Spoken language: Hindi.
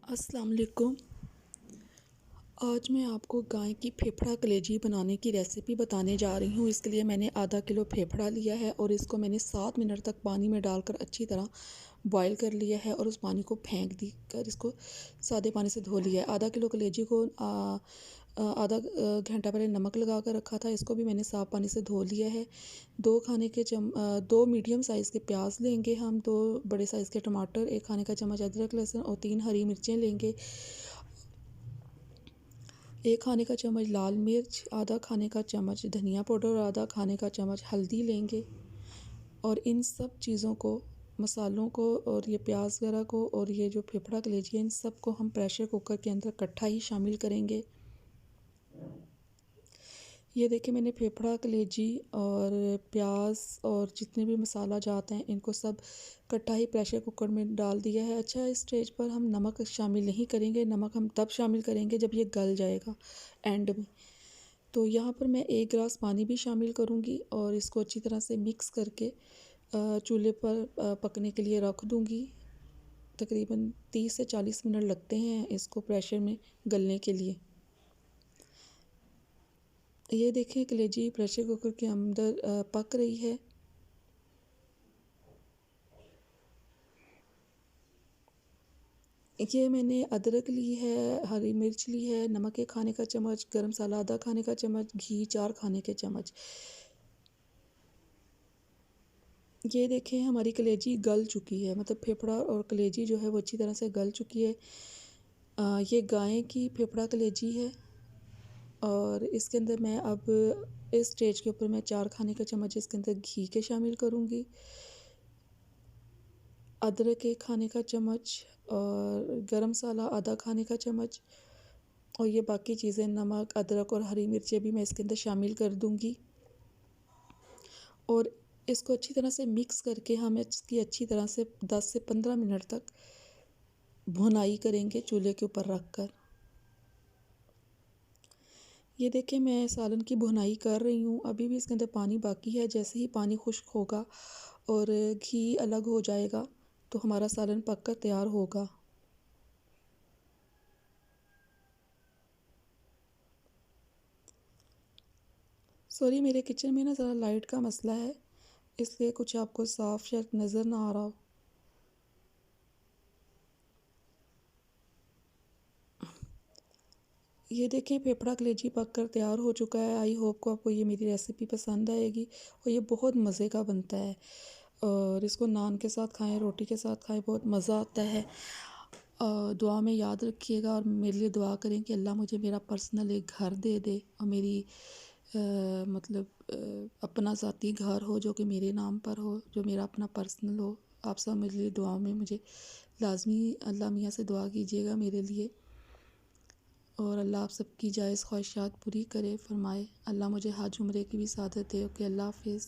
अस्सलाम वालेकुम। आज मैं आपको गाय की फेफड़ा कलेजी बनाने की रेसिपी बताने जा रही हूँ। इसके लिए मैंने आधा किलो फेफड़ा लिया है और इसको मैंने 7 मिनट तक पानी में डालकर अच्छी तरह बॉईल कर लिया है और उस पानी को फेंक दी कर इसको सादे पानी से धो लिया है। आधा किलो कलेजी को आधा घंटा पहले नमक लगा कर रखा था। इसको भी मैंने साफ़ पानी से धो लिया है। 2 मीडियम साइज़ के प्याज लेंगे हम, 2 बड़े साइज़ के टमाटर, 1 खाने का चम्मच अदरक लहसुन और 3 हरी मिर्चें लेंगे। 1 खाने का चम्मच लाल मिर्च, आधा खाने का चम्मच धनिया पाउडर और आधा खाने का चम्मच हल्दी लेंगे। और इन सब चीज़ों को, मसालों को और ये प्याज वगैरह को और ये जो फेफड़ा कलेजी है, इन सब को हम प्रेशर कुकर के अंदर इकट्ठा ही शामिल करेंगे। ये देखिए, मैंने फेफड़ा कलेजी और प्याज और जितने भी मसाला जात हैं इनको सब इकट्ठा ही प्रेशर कुकर में डाल दिया है। अच्छा, इस स्टेज पर हम नमक शामिल नहीं करेंगे। नमक हम तब शामिल करेंगे जब ये गल जाएगा एंड में। तो यहाँ पर मैं 1 गिलास पानी भी शामिल करूँगी और इसको अच्छी तरह से मिक्स करके चूल्हे पर पकने के लिए रख दूँगी। तकरीबन 30 से 40 मिनट लगते हैं इसको प्रेशर में गलने के लिए। ये देखें, कलेजी प्रेशर कुकर के अंदर पक रही है। ये मैंने अदरक ली है, हरी मिर्च ली है, नमक 1 खाने का चम्मच, गरम मसाला आधा खाने का चम्मच, घी 4 खाने के चम्मच। ये देखें, हमारी कलेजी गल चुकी है, मतलब फेफड़ा और कलेजी जो है वो अच्छी तरह से गल चुकी है। ये गाय की फेफड़ा कलेजी है और इसके अंदर मैं अब इस स्टेज के ऊपर मैं 4 खाने का चम्मच इसके अंदर घी के शामिल करूँगी। अदरक 1 खाने का चम्मच और गरम मसाला आधा खाने का चम्मच और ये बाकी चीज़ें नमक, अदरक और हरी मिर्चें भी मैं इसके अंदर शामिल कर दूँगी। और इसको अच्छी तरह से मिक्स करके हम इसकी अच्छी तरह से 10 से 15 मिनट तक भुनाई करेंगे चूल्हे के ऊपर रख कर। ये देखिए, मैं सालन की भुनाई कर रही हूँ। अभी भी इसके अंदर पानी बाकी है। जैसे ही पानी खुश्क होगा और घी अलग हो जाएगा तो हमारा सालन पक कर तैयार होगा। सॉरी, मेरे किचन में ना ज़रा लाइट का मसला है, इसलिए कुछ आपको साफ शायद नज़र ना आ रहा हो। ये देखें, फेफड़ा कलेजी पक कर तैयार हो चुका है। आई होप को आपको ये मेरी रेसिपी पसंद आएगी और ये बहुत मज़े का बनता है और इसको नान के साथ खाएं, रोटी के साथ खाएं, बहुत मज़ा आता है। दुआ में याद रखिएगा और मेरे लिए दुआ करें कि अल्लाह मुझे मेरा पर्सनल एक घर दे दे और मेरी मतलब अपना ज़ाती घर हो जो कि मेरे नाम पर हो, जो मेरा अपना पर्सनल हो। आप सब मेरे लिए दुआ में मुझे लाज़मी अल्लाह मियाँ से दुआ कीजिएगा मेरे लिए और अल्लाह आप सबकी जायज़ ख्वाहिशात पूरी करे, फ़रमाए। अल्लाह मुझे हज उम्रे की भी सादत दे। ओके, अल्लाह हाफ़िज़।